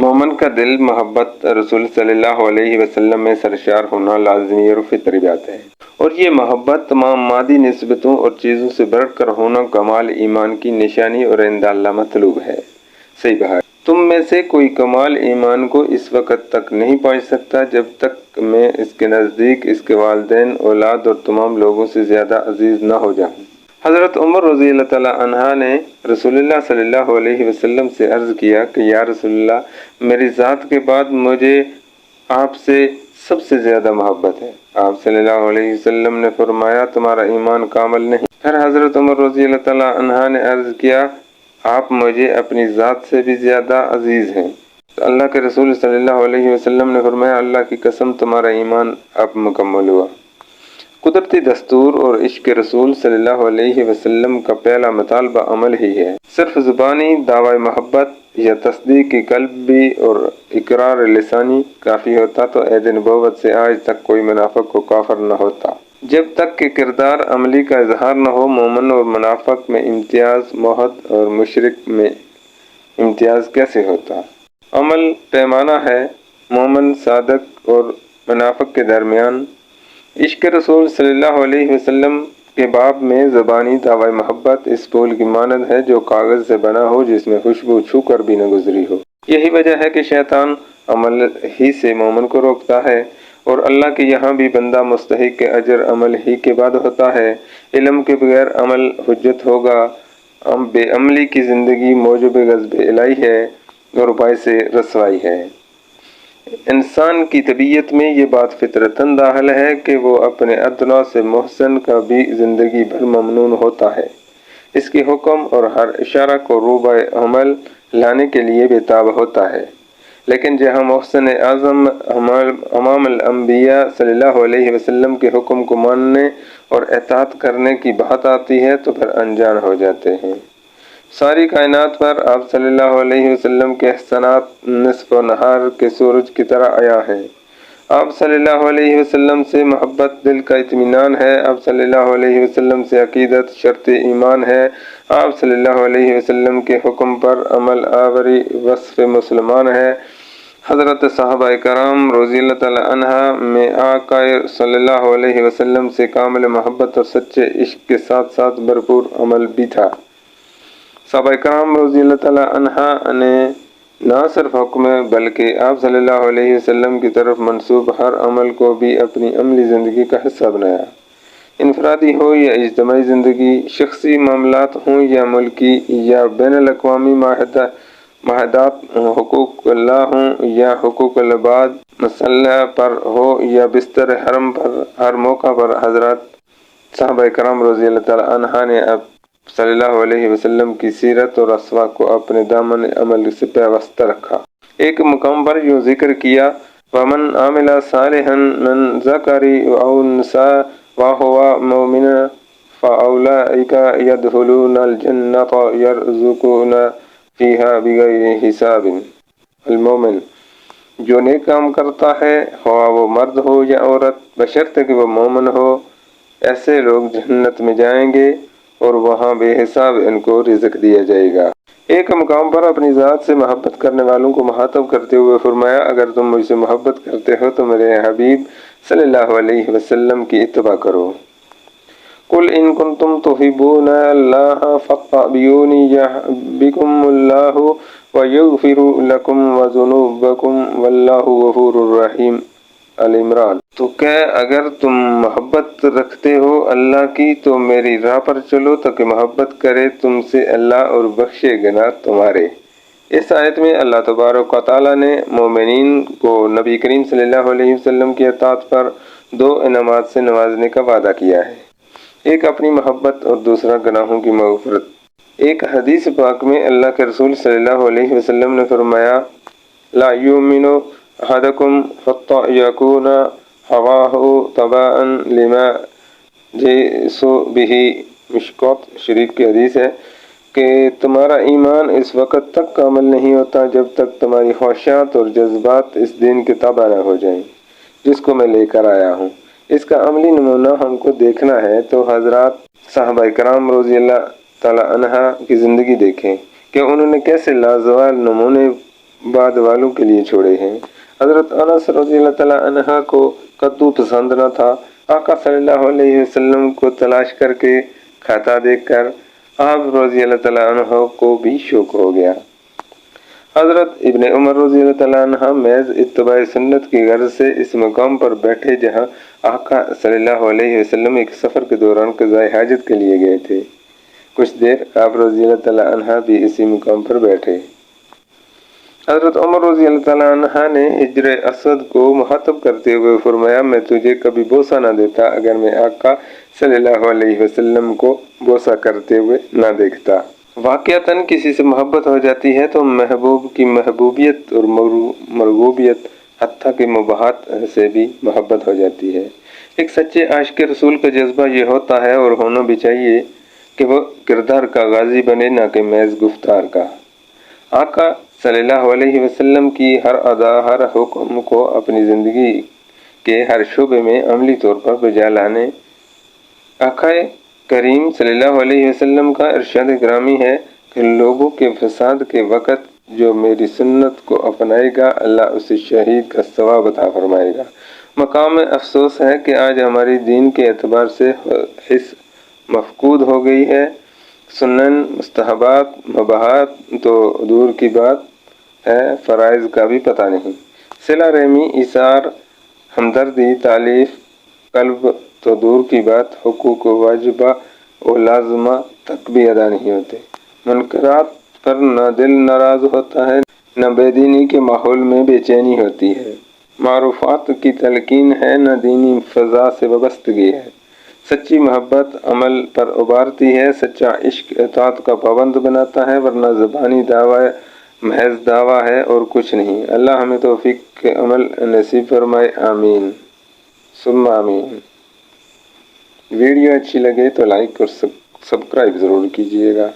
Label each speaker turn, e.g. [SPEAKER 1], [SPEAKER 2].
[SPEAKER 1] مومن کا دل محبت رسول صلی اللہ علیہ وسلم میں سرشار ہونا لازمی اور فطری بات ہے، اور یہ محبت تمام مادی نسبتوں اور چیزوں سے بڑھ کر ہونا کمال ایمان کی نشانی اور عند اللہ مطلوب ہے۔ صحیح بات۔ تم میں سے کوئی کمال ایمان کو اس وقت تک نہیں پہنچ سکتا جب تک میں اس کے نزدیک اس کے والدین، اولاد اور تمام لوگوں سے زیادہ عزیز نہ ہو جاؤں۔ حضرت عمر رضی اللہ تعالیٰ عنہ نے رسول اللہ صلی اللہ علیہ وسلم سے عرض کیا کہ یا رسول اللہ، میری ذات کے بعد مجھے آپ سے سب سے زیادہ محبت ہے۔ آپ صلی اللہ علیہ وسلم نے فرمایا تمہارا ایمان کامل نہیں۔ پھر حضرت عمر رضی اللہ تعالیٰ عنہ نے عرض کیا آپ مجھے اپنی ذات سے بھی زیادہ عزیز ہیں۔ تو اللہ کے رسول صلی اللہ علیہ وسلم نے فرمایا اللہ کی قسم تمہارا ایمان اب مکمل ہوا۔ قدرتی دستور اور عشق رسول صلی اللہ علیہ وسلم کا پہلا مطالبہ عمل ہی ہے۔ صرف زبانی دعوی محبت یا تصدیق قلبی اور اقرار لسانی کافی ہوتا تو عہد نبوت سے آج تک کوئی منافق کو کافر نہ ہوتا۔ جب تک کہ کردار عملی کا اظہار نہ ہو، مومن اور منافق میں امتیاز موحد اور مشرک میں امتیاز کیسے ہوتا؟ عمل پیمانہ ہے مومن صادق اور منافق کے درمیان۔ عشق رسول صلی اللہ علیہ وسلم کے باب میں زبانی دعوی محبت اس پھول کی مانند ہے جو کاغذ سے بنا ہو جس میں خوشبو چھو کر بھی نہ گزری ہو۔ یہی وجہ ہے کہ شیطان عمل ہی سے مومن کو روکتا ہے، اور اللہ کے یہاں بھی بندہ مستحق کے اجر عمل ہی کے بعد ہوتا ہے۔ علم کے بغیر عمل حجت ہوگا۔ بے عملی کی زندگی موجب غضب الہی ہے اور باعث رسوائی ہے۔ انسان کی طبیعت میں یہ بات فطرتاً داخل ہے کہ وہ اپنے ادنیٰ سے محسن کا بھی زندگی بھر ممنون ہوتا ہے، اس کے حکم اور ہر اشارہ کو روبہ عمل لانے کے لیے بےتاب ہوتا ہے۔ لیکن جہاں محسن اعظم امام الانبیاء صلی اللہ علیہ وسلم کے حکم کو ماننے اور اطاعت کرنے کی بات آتی ہے تو پھر انجان ہو جاتے ہیں۔ ساری کائنات پر آپ صلی اللہ علیہ وسلم کے احسانات نصف و نہار کے سورج کی طرح عیاں ہیں۔ آپ صلی اللہ علیہ وسلم سے محبت دل کا اطمینان ہے۔ آپ صلی اللہ علیہ وسلم سے عقیدت شرط ایمان ہے۔ آپ صلی اللہ علیہ وسلم کے حکم پر عمل آوری وصف مسلمان ہے۔ حضرت صحابہ کرام رضی اللہ تعالیٰ عنہ میں آقا صلی اللہ علیہ وسلم سے کامل محبت اور سچے عشق کے ساتھ ساتھ بھرپور عمل بھی تھا۔ صحابہ کرام رضی اللہ تعالیٰ عنہ نے نہ صرف حکم بلکہ آپ صلی اللہ علیہ وسلم کی طرف منسوب ہر عمل کو بھی اپنی عملی زندگی کا حصہ بنایا۔ انفرادی ہو یا اجتماعی زندگی، شخصی معاملات ہوں یا ملکی یا بین الاقوامی معاہدات، حقوق اللہ ہوں یا حقوق العباد، مسلح پر ہو یا بستر حرم پر، ہر موقع پر حضرات صحابہ کرام رضی اللہ تعالیٰ عنہ نے اب صلی اللہ علیہ وسلم کی سیرت اور اسوا کو اپنے دامن عمل سے پیوستہ رکھا۔ ایک مقام پر یوں ذکر کیا وَمَنْ عَمِلَ صَالِحًا مِنْ ذَكَرٍ أَوْ أُنْثَىٰ وَهُوَ مُؤْمِنٌ فَأُولَٰئِكَ يَدْخُلُونَ الْجَنَّةَ يَرْزُقُونَ فِيهَا بِغَيْرِ حساب۔ المومن جو نیک کام کرتا ہے، خواہ وہ مرد ہو یا عورت، بشرطے کہ وہ مومن ہو، ایسے لوگ جنت میں جائیں گے اور وہاں بے حساب ان کو رزق دیا جائے گا۔ ایک مقام پر اپنی ذات سے محبت کرنے والوں کو مخاطب کرتے ہوئے فرمایا اگر تم مجھ سے محبت کرتے ہو تو میرے حبیب صلی اللہ علیہ وسلم کی اتباع کرو۔ قُلْ إِن كُنتُمْ تُحِبُّونَ اللَّهَ فَاتَّبِعُونِي يُحْبِبْكُمُ اللَّهُ وَيَغْفِرْ لَكُمْ وَذُنُوبَكُمْ وَاللَّهُ غَفُورٌ رَحِيمٌ۔ العمران۔ تو کہ اگر تم محبت رکھتے ہو اللہ کی تو میری راہ پر چلو تاکہ محبت کرے تم سے اللہ اور بخشے گناہ تمہارے۔ اس آیت میں اللہ تبارک و تعالیٰ نے مومنین کو نبی کریم صلی اللہ علیہ وسلم کی اطاعت پر دو انعامات سے نوازنے کا وعدہ کیا ہے، ایک اپنی محبت اور دوسرا گناہوں کی مغفرت۔ ایک حدیث پاک میں اللہ کے رسول صلی اللہ علیہ وسلم نے فرمایا لا یؤمن احدکم حتی یکون ہواہ تبعا لما جئت بہ۔ مشکوۃ شریف کی حدیث ہے کہ تمہارا ایمان اس وقت تک کامل نہیں ہوتا جب تک تمہاری خواہشات اور جذبات اس دین کے تابع نہ ہو جائیں جس کو میں لے کر آیا ہوں۔ اس کا عملی نمونہ ہم کو دیکھنا ہے تو حضرات صحابہ کرام رضی اللہ تعالیٰ عنہ کی زندگی دیکھیں کہ انہوں نے کیسے لازوال نمونے بعد والوں کے لیے چھوڑے ہیں۔ حضرت انس رضی اللہ تعالیٰ عنہ کو کدو پسند نہ تھا۔ آقا صلی اللہ علیہ وسلم کو تلاش کر کے کھاتا دیکھ کر آپ رضی اللہ تعالیٰ عنہ کو بھی شوق ہو گیا۔ حضرت ابن عمر رضی اللہ تعالیٰ عنہ محض اتباع سنت کی غرض سے اس مقام پر بیٹھے جہاں آقا صلی اللہ علیہ وسلم ایک سفر کے دوران قضائے حاجت کے لیے گئے تھے۔ کچھ دیر آپ رضی اللہ تعالیٰ عنہ بھی اسی مقام پر بیٹھے۔ حضرت عمر رضی اللہ تعالیٰ عنہ نے حجر اسود کو مخاطب کرتے ہوئے فرمایا، میں تجھے کبھی بوسہ نہ دیتا اگر میں آقا صلی اللہ علیہ وسلم کو بوسہ کرتے ہوئے نہ دیکھتا۔ واقعتاً کسی سے محبت ہو جاتی ہے تو محبوب کی محبوبیت اور مرغوبیت حتیٰ کہ مباحات سے بھی محبت ہو جاتی ہے۔ ایک سچے عاشق رسول کا جذبہ یہ ہوتا ہے اور ہونا بھی چاہیے کہ وہ کردار کا غازی بنے نہ کہ محض گفتار کا۔ آقا صلی اللہ علیہ وسلم کی ہر ادا ہر حکم کو اپنی زندگی کے ہر شعبے میں عملی طور پر بجا لانے۔ آقا کریم صلی اللہ علیہ وسلم کا ارشاد گرامی ہے کہ لوگوں کے فساد کے وقت جو میری سنت کو اپنائے گا اللہ اسے شہید کا ثواب عطا فرمائے گا۔ مقام افسوس ہے کہ آج ہماری دین کے اعتبار سے حس مفقود ہو گئی ہے۔ سنن، مستحبات، مباحات تو دور کی بات ہے، فرائض کا بھی پتہ نہیں۔ صلہ رحمی، ایثار، ہمدردی، تالیف قلب تو دور کی بات، حقوق واجبہ و لازمہ تک بھی ادا نہیں ہوتے۔ منکرات پر نہ دل ناراض ہوتا ہے، نہ بے دینی کے ماحول میں بے چینی ہوتی ہے۔ معروفات کی تلقین ہے، نہ دینی فضا سے وابستگی ہے۔ سچی محبت عمل پر ابھارتی ہے، سچا عشق اطاعت کا پابند بناتا ہے، ورنہ زبانی دعویٰ محض دعویٰ ہے اور کچھ نہیں۔ اللہ ہمیں توفیق عمل نصیب فرمائے، آمین ثم آمین۔ ویڈیو اچھی لگے تو لائک اور سبسکرائب ضرور کیجیے گا۔